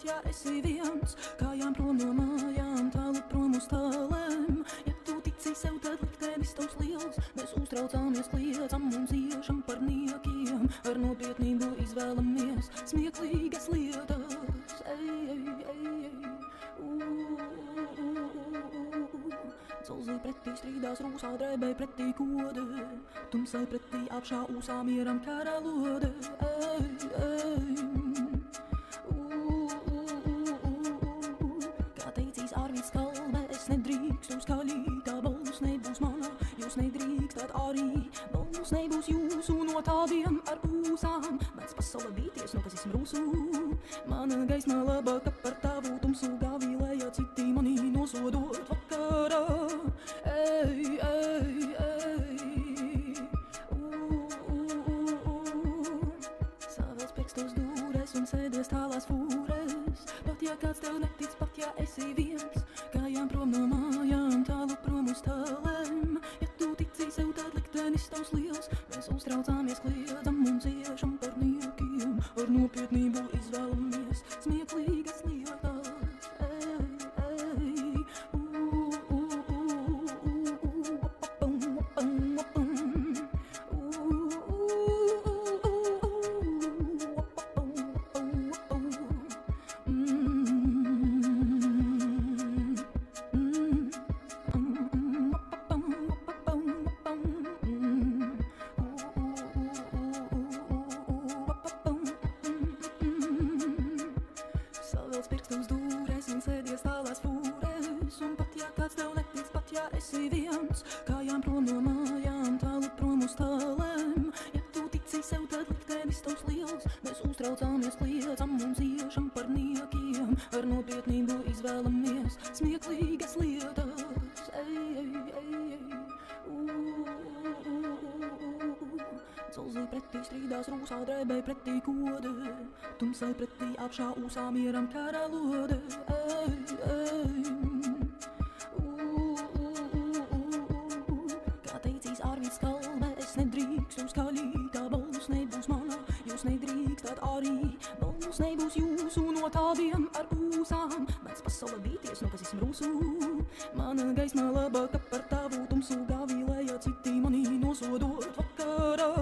ja esi viens. Kājām prom no mājām, tālu prom uz tālēm. Ja tu tici sev, tad liktenis tavs liels. Mēs uztraucāmies, kliedzam un ciešam par niekiem. Ar nopietnību izvēlamies smieklīgas lietas. Dzelzī pretī strīdās rūsā, drēbē pretī kode. Tumsai pretī apšā ūsā mieram karalode. Kā teicīs Arvids Kalve, es nedrīkstu skaļītā, balss nebūs mana, jūs nedrīkstat arī. Balss nebūs jūsu no tādiem ar ūsām, mēdz pasaule bīties, no kas esmu rūsū. Mana gaisma labāka par tavu tumsu gāvīlēja, citi manī nosodot vakarā. Savēl spēkstos dūres un sēdies tālās fūres. Pat ja kāds tev netic, pat ja esi viens. Kājām prom no mājām, tālu prom uz tālēm. Ja tu tici sev, tad liktenis tavs liels. Mēs uztraucāmies, kliedzam un ciešam par niekiem. Ar nopietnību izvēlamies smieklīgas lietas. Savēl spēkstos dūres un sēdies tālās fūres. Un pat ja kāds tev netic, pat ja esi viens. Kājām prom no mājām, tālu prom uz tālēm. Ja tu tici sev, tad liktenis tavs liels. Mēs uztraucāmies, kliedzam un ciešam par niekiem. Ar nopietnību izvēlamies smieklīgas lietas. Dzelzī pretī strīdās rūsā, drēbē pretī kode. Tumsai pretī apšā ūsā mieram karalode. Kā teicīs Arvids Kalve, es nedrīkstu skaļītā, balss nebūs mana, jūs nedrīkstat arī. Balss nebūs jūsu no tādiem ar ūsām, mēdz pasaule bīties, no kas esmu rūsū. Mana gaisma labāka par tavu tumsu gāvīlēja, citi manī nosodot vakarā.